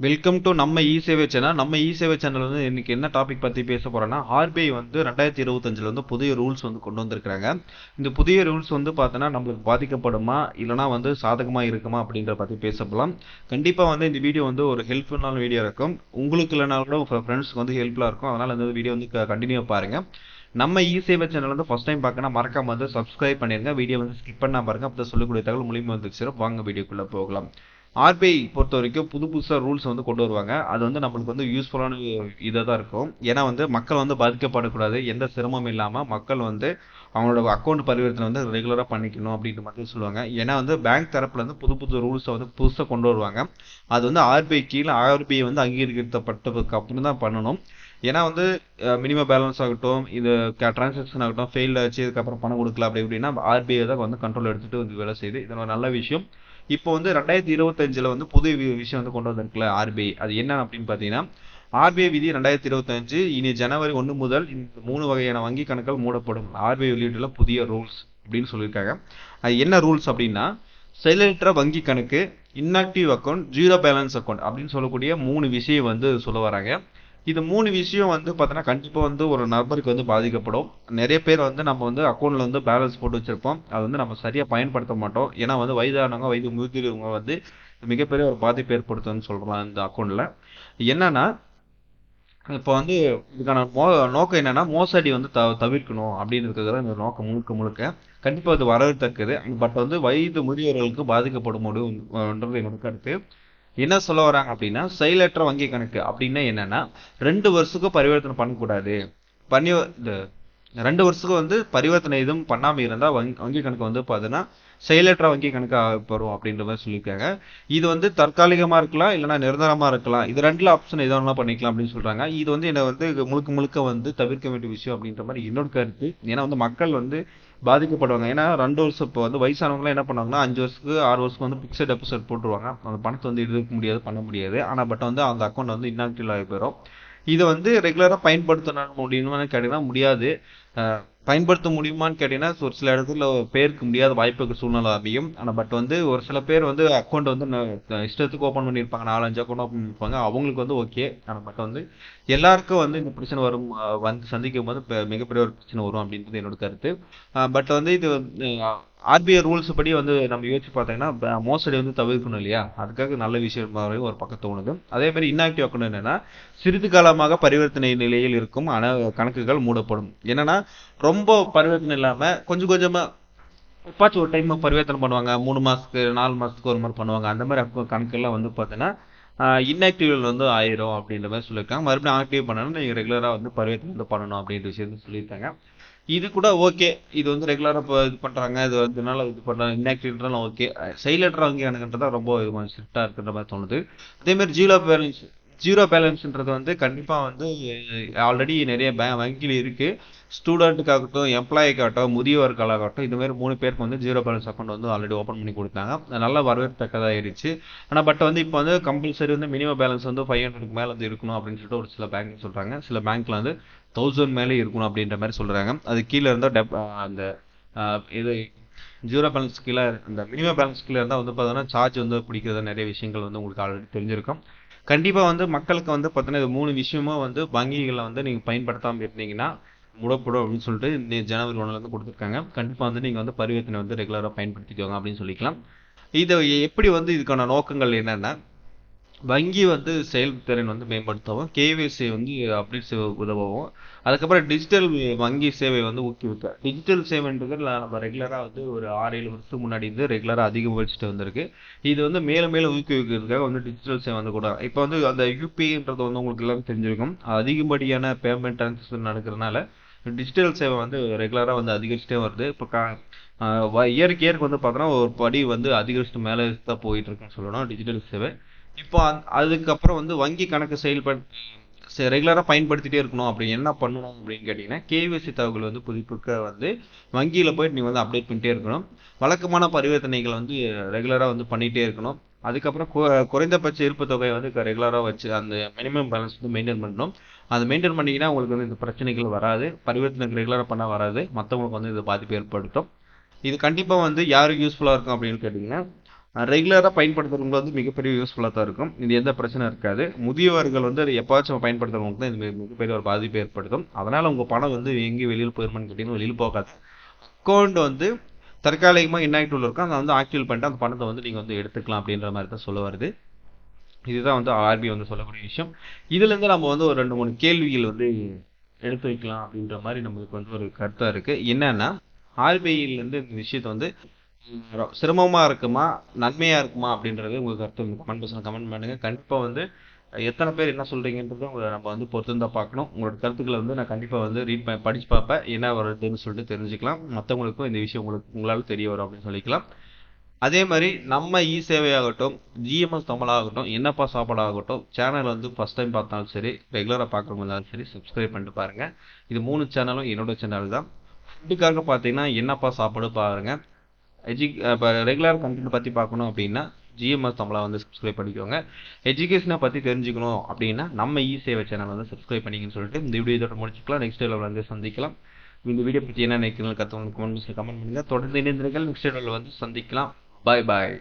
Welcome to நம்ம இ சேவை channel. நம்ம இ சேவை சேனல் வந்து இன்னைக்கு என்ன டாபிக் பத்தி பேச போறோம்னா, ஆர்பிஐ வந்து 2025ல வந்து புதிய ரூல்ஸ் வந்து கொண்டு வந்திருக்காங்க. இந்த புதிய ரூல்ஸ் வந்து பார்த்தோன்னா நம்மளுக்கு பாதிக்கப்படுமா இல்லைனா வந்து சாதகமா இருக்குமா அப்படின்றத பத்தி பேச போலாம். கண்டிப்பா வந்து இந்த வீடியோ வந்து ஒரு ஹெல்ப்ஃபுல்லான வீடியோ இருக்கும். உங்களுக்கு இல்லைனா கூட உங்க ஃப்ரெண்ட்ஸ்க்கு வந்து ஹெல்ப்ஃபுல்லா இருக்கும். அதனால இந்த வீடியோ வந்து கண்டினியூ பாருங்க. நம்ம இ சேவை சேனல் வந்து ஃபர்ஸ்ட் டைம் பார்க்கனா மறக்காம வந்து சப்ஸ்கிரைப் பண்ணிருங்க. வீடியோ வந்து ஸ்கிப் பண்ணாம பாருங்க. அப்பதான் சொல்லக்கூடிய தகவல் மூலியமா வந்து சேரும். வாங்க வீடியோக்குள்ள போகலாம். ஆர்பிஐ பொறுத்த வரைக்கும் புதுசா ரூல்ஸ் வந்து கொண்டு வருவாங்க. அது வந்து நம்மளுக்கு வந்து யூஸ்ஃபுல்லான இதாக தான் இருக்கும். ஏன்னா வந்து மக்கள் வந்து பாதிக்கப்படக்கூடாது, எந்த சிரமமும் இல்லாம மக்கள் வந்து அவங்களோட அக்கௌண்ட் பரிவர்த்தனை வந்து ரெகுலரா பண்ணிக்கணும் அப்படின்ற மாதிரி சொல்லுவாங்க. ஏன்னா வந்து பேங்க் தரப்புல இருந்து புது புது வந்து புதுசா கொண்டு வருவாங்க. அது வந்து ஆர்பிஐ கீழே ஆர்பிஐ வந்து அங்கீகரிக்கப்பட்டதுக்கு அப்புறம் தான் பண்ணணும். ஏன்னா வந்து மினிமம் பேலன்ஸ் ஆகட்டும், இது டிரான்சாக்ஷன் ஆகட்டும், ஃபெயில் ஆச்சு இதுக்கப்புறம் பணம் கொடுக்கல அப்படி இப்படின்னா ஆர்பிஐ தான் வந்து கண்ட்ரோல் எடுத்துட்டு வந்து வேலை செய்யுது. இது ஒரு நல்ல விஷயம். இப்போ வந்து 2025ல வந்து புது விஷயம் வந்து கொண்டு வந்திருக்குல்ல ஆர்பிஐ, அது என்ன அப்படின்னு பார்த்தீங்கன்னா, ஆர்பிஐ விதி 2025 இனி ஜனவரி 1 முதல் இந்த 3 வகையான வங்கி கணக்குகள் மூடப்படும். ஆர்பிஐ வெளியிட்டுள்ள புதிய ரூல்ஸ் அப்படின்னு சொல்லியிருக்காங்க. அது என்ன ரூல்ஸ் அப்படின்னா, செயலற்ற வங்கி கணக்கு, inactive account, zero balance account அப்படின்னு சொல்லக்கூடிய 3 விஷயம் வந்து சொல்ல வராங்க. இது 3 விஷயம் வந்து பார்த்தோன்னா கண்டிப்பா வந்து ஒரு நபருக்கு வந்து பாதிக்கப்படும். நிறைய பேர் வந்து நம்ம வந்து அக்கௌண்ட்ல வந்து பேலன்ஸ் போட்டு வச்சிருப்போம். அது வந்து நம்ம சரியா பயன்படுத்த மாட்டோம். ஏன்னா வந்து வயதானவங்க, வயது முதிர்ந்தவங்க வந்து மிகப்பெரிய ஒரு பாதிப்பு ஏற்படுத்தும்னு சொல்லலாம் இந்த அக்கௌண்ட்ல. என்னன்னா இப்போ வந்து இதுக்கான நோக்கம் என்னன்னா மோசடி வந்து தவிர்க்கணும் அப்படின்றதுக்காக தான் இந்த நோக்கம் முழுக்க முழுக்க. கண்டிப்பா அது வரவேற்கத்தக்கது. பட் வந்து வயது முதியவர்களுக்கு பாதிக்கப்படும் என்றது என்னோட கருத்து. என்ன சொல்ல வராங்க அப்படின்னா, செயலற்ற வங்கி கணக்கு அப்படின்னா என்னன்னா 2 வருஷத்துக்கு பரிவர்த்தனை பண்ணக்கூடாது. பண்ணி இந்த 2 வருஷத்துக்கு வந்து பரிவர்த்தனை எதுவும் பண்ணாம இருந்தா வங்கி கணக்கு வந்து பார்த்தீங்கன்னா செயலற்ற வங்கி கணக்கு வரும் அப்படின்ற மாதிரி சொல்லியிருக்காங்க. இது வந்து தற்காலிகமா இருக்கலாம், இல்லைன்னா நிரந்தரமா இருக்கலாம். இது ரெண்டுல ஆப்ஷன் எது வேணாலும் பண்ணிக்கலாம் அப்படின்னு சொல்றாங்க. இது வந்து என்ன வந்து முழுக்க முழுக்க வந்து தவிர்க்க வேண்டிய விஷயம் அப்படின்ற மாதிரி என்னோட கருத்து. ஏன்னா வந்து மக்கள் வந்து பாதிக்கப்படுவாங்க. ஏன்னா 2 வருஷம் இப்போ வந்து வயசானவங்க என்ன பண்ணுவாங்கன்னா 5 வருஷத்துக்கு 6 வருஷத்துக்கு வந்து பிக்சட் டெபாசிட் போட்டுருவாங்க. அந்த பணத்தை வந்து எடுக்க முடியாது, பண்ண முடியாது. ஆனா பட் வந்து அந்த அக்கௌண்ட் வந்து இன்ஆக்டிவ் ஆகி போயிடும். இதை வந்து ரெகுலரா பயன்படுத்த முடியுமான்னு கேட்டீங்கன்னா முடியாது. பயன்படுத்த முடியுமான்னு கேட்டீங்கன்னா ஒரு சில இடத்துல பேருக்கு முடியாத வாய்ப்புக்கு சூழ்நிலை அமையும். ஆனால் பட் வந்து ஒரு சில பேர் வந்து அக்கௌண்ட் வந்து இஷ்டத்துக்கு ஓப்பன் பண்ணியிருப்பாங்க, 4 5 அக்கௌண்ட் ஓப்பன் பண்ணியிருப்பாங்க, அவங்களுக்கு வந்து ஓகே. ஆனால் பட் வந்து எல்லாருக்கும் வந்து இந்த பிரச்சனை வரும், வந்து சந்திக்கும் போது மிகப்பெரிய ஒரு பிரச்சனை வரும் அப்படின்றது என்னோட கருத்து. பட் வந்து இது ஆர்பிஐ ரூல்ஸ் படி வந்து நம்ம யோசிச்சு பார்த்தீங்கன்னா மோசடி வந்து தவிர்க்கணும் இல்லையா, அதுக்காக நல்ல விஷயம் ஒரு பக்கம் தோணுது. அதே மாதிரி இன்ஆக்டிவ் அக்கௌண்ட் என்னன்னா சிறிது காலமாக பரிவர்த்தனை நிலையில் இருக்கும் கணக்குகள் மூடப்படும். என்னன்னா ரொம்ப பரிவர்த்தனை இல்லாம கொஞ்சம் கொஞ்சமா எப்பாச்சும் ஒரு டைம் பரிவர்த்தனை பண்ணுவாங்க, 3 மாசத்துக்கு 4 மாசத்துக்கு ஒரு மாதிரி பண்ணுவாங்க. அந்த மாதிரி கணக்கெல்லாம் வந்து பார்த்தீங்கன்னா இன்ஆக்டிவ் வந்து ஆயிரும் அப்படின்ற மாதிரி சொல்லியிருக்காங்க. மறுபடியும் ஆக்டிவ் பண்ணணும், நீங்க ரெகுலரா வந்து பரிவர்த்தனை வந்து பண்ணணும் அப்படின்ற விஷயத்த சொல்லியிருக்காங்க. இது கூட ஓகே. இது வந்து ரெகுலரா இப்போ இது பண்றாங்க, இது இதனால இது பண்றாங்க, இன்ஆக்டிவ்ன்றதுலாம் ஓகே. செயலற்ற வங்கி கணக்குன்றதா ரொம்ப ஸ்ட்ரிக்டா இருக்குன்ற மாதிரி தோணுது. அதே மாதிரி ஜீரோ பேலன்ஸ்ன்றது வந்து கண்டிப்பா வந்து ஆல்ரெடி நிறைய வங்கியில் இருக்கு. ஸ்டூடெண்ட்டுக்காகட்டும், எம்ப்ளாயிக்காகட்டும், முதியவர்களாகட்டும், இது மாதிரி 3 பேருக்கு வந்து ஜீரோ பேலன்ஸ் அக்கௌண்ட் வந்து ஆல்ரெடி ஓப்பன் பண்ணி கொடுத்தாங்க. நல்லா வரவேற்கத்தக்கதாயிருச்சு. ஆனால் பட் வந்து இப்போ வந்து கம்பல்சரி வந்து மினிமம் பேலன்ஸ் வந்து 500க்கு மேலே வந்து இருக்கணும் அப்படின்னு சொல்லிட்டு ஒரு சில பேங்க் சொல்றாங்க. சில பேங்க்ல வந்து 1000 மேலே இருக்கணும் அப்படின்ற மாதிரி சொல்றாங்க. அது கீழே இருந்தால் அந்த இது ஜீரோ பேலன்ஸ் கீழே அந்த மினிமம் பேலன்ஸ் கீழே இருந்தால் வந்து பார்த்தீங்கன்னா சார்ஜ் வந்து பிடிக்கிறத நிறைய விஷயங்கள் வந்து உங்களுக்கு ஆல்ரெடி தெரிஞ்சிருக்கும். கண்டிப்பா வந்து மக்களுக்கு வந்து பார்த்தீங்கன்னா இது 3 விஷயமும் வந்து வங்கிகளை வந்து நீங்க பயன்படுத்தாம இருந்தீங்கன்னா மூடப்படும் அப்படின்னு சொல்லிட்டு இந்த ஜனவரி 1ல இருந்து கொடுத்துருக்காங்க. கண்டிப்பா வந்து நீங்க வந்து பரிவர்த்தனை வந்து ரெகுலரா பயன்படுத்திக்கோங்க அப்படின்னு சொல்லிக்கலாம். இது எப்படி வந்து இதுக்கான நோக்கங்கள் என்னன்னா, வங்கி வந்து செயல்திறன் வந்து மேம்படுத்தவும், கேவைசி வந்து அப்டேட் செய்ய உதவவும், அதுக்கப்புறம் டிஜிட்டல் வங்கி சேவை வந்து ஊக்குவிக்க. டிஜிட்டல் சேவைன்றது நம்ம ரெகுலரா வந்து ஒரு 6 7 வருஷத்துக்கு முன்னாடி இருந்து ரெகுலரா அதிகரிச்சுட்டு வந்திருக்கு. இது வந்து மேலும் மேலும் ஊக்குவிக்கிறதுக்காக வந்து டிஜிட்டல் சேவை வந்து கூட இப்போ வந்து அந்த யூபிஐன்றது வந்து உங்களுக்கு எல்லாரும் தெரிஞ்சிருக்கும். அதிகப்படியான பேமெண்ட் டிரான்சாக்ஷன் நடக்கிறதுனால டிஜிட்டல் சேவை வந்து ரெகுலரா வந்து அதிகரிச்சுட்டே வருது. இப்போ இயருக்கு இயருக்கு வந்து பார்த்தோன்னா ஒரு படி வந்து அதிகரிச்சுட்டு மேலே தான் போயிட்டு இருக்குன்னு சொல்லணும் டிஜிட்டல் சேவை. இப்போ அதுக்கப்புறம் வந்து வங்கி கணக்கு ரெகுலரா பயன்படுத்திட்டே இருக்கணும். அப்படி என்ன பண்ணணும் அப்படின்னு கேட்டீங்கன்னா, கேவைசி தகவல் வந்து புதுப்பிக்க வந்து வங்கியில போயிட்டு நீங்க வந்து அப்டேட் பண்ணிட்டே இருக்கணும். வழக்கமான பரிவர்த்தனைகள் வந்து ரெகுலரா வந்து பண்ணிட்டே இருக்கணும். அதுக்கப்புறம் குறைந்தபட்ச இருப்பு தொகையை வந்து ரெகுலரா வச்சு அந்த மினிமம் பேலன்ஸ் வந்து மெயின்டைன் பண்ணணும். அதை மெயின்டைன் பண்ணீங்கன்னா உங்களுக்கு வந்து இந்த பிரச்சனைகள் வராது. பரிவர்த்தனை ரெகுலரா பண்ண வராது. மற்றவங்களுக்கு வந்து இது பாதிப்பு ஏற்படுத்தும். இது கண்டிப்பா வந்து யாருக்கு யூஸ்ஃபுல்லா இருக்கும் அப்படின்னு கேட்டீங்கன்னா, ரெகுலராக பயன்படுத்துறவங்க வந்து மிகப்பெரிய யூஸ்ஃபுல்லாக தான் இருக்கும். இது எந்த பிரச்சனை இருக்காது. முதியவர்கள் வந்து அதை எப்போச்சும் பயன்படுத்துறவங்களுக்கு தான் இது மிகப்பெரிய ஒரு பாதிப்பு ஏற்படுத்தும். அதனால் உங்கள் பணம் வந்து எங்கேயும் வெளியில் போயிருமான்னு கேட்டிங்கன்னா வெளியில் போகாது. அக்கௌண்ட் வந்து தற்காலிகமாக இன்ஆக்டிவ்ல இருக்கும். அதை வந்து ஆக்டிவ் பண்ணிட்டு அந்த பணத்தை வந்து நீங்கள் வந்து எடுத்துக்கலாம் அப்படின்ற மாதிரி தான் சொல்ல வருது. இதுதான் வந்து ஆர்பிஐ வந்து சொல்லக்கூடிய விஷயம். இதுலேருந்து நம்ம வந்து ஒரு 2 3 கேள்விகள் வந்து எடுத்து வைக்கலாம் அப்படின்ற மாதிரி நம்மளுக்கு வந்து ஒரு கருத்தாக இருக்குது. என்னன்னா ஆர்பிஐலேருந்து இந்த விஷயத்தை வந்து சிரமமா இருக்குமா நன்மையா இருக்குமா அப்படின்றது உங்க கருத்து கமெண்ட் பாக்ஸ்ல கமெண்ட் பண்ணுங்க. கண்டிப்பா வந்து எத்தனை பேர் என்ன சொல்றீங்கன்றதை நம்ம வந்து பொறுத்து தான் பார்க்கணும். உங்களோட கருத்துக்களை வந்து நான் கண்டிப்பா வந்து படிச்சு பார்ப்பேன், என்ன வருதுன்னு சொல்லிட்டு தெரிஞ்சுக்கலாம். மற்றவங்களுக்கும் இந்த விஷயம் உங்களால தெரிய வரும் அப்படின்னு சொல்லிக்கலாம். அதே மாதிரி நம்ம இ சேவையாகட்டும், ஜிஎம்எஸ் தமிழாகட்டும், என்னப்பா சாப்பாடாகட்டும், சேனல் வந்து ஃபர்ஸ்ட் டைம் பார்த்தாலும் சரி, ரெகுலராக பார்க்குறவங்க இருந்தாலும் சரி, சப்ஸ்கிரைப் பண்ணிட்டு பாருங்க. இது 3 சேனலும் என்னோட சேனல் தான். ஃபுட்டுக்காக பார்த்தீங்கன்னா என்னப்பா சாப்பாடு பாருங்க. இப்போ ரெகுலர் கண்டென்ட் பற்றி பார்க்கணும் அப்படின்னா ஜிஎம்எஸ் தமிழா வந்து சப்ஸ்கிரைப் பண்ணிக்கோங்க. எஜுகேஷனை பற்றி தெரிஞ்சுக்கணும் அப்படின்னா நம்ம இ சேவை சேனல் வந்து சப்ஸ்கிரைப் பண்ணிக்கன்னு சொல்லிட்டு இந்த வீடியோ இதோட முடிச்சுக்கலாம். நெக்ஸ்ட் வீடியோவில் வந்து சந்திக்கலாம். இந்த வீடியோ பற்றி என்ன நினைக்கிறீங்க கற்றுவங்க கமெண்ட் பாக்ஸில் கமெண்ட் பண்ணுங்கள். தொடர்ந்து இணைந்திருங்கள். நெக்ஸ்ட் வீடியோவில் வந்து சந்திக்கலாம். பாய் பாய்.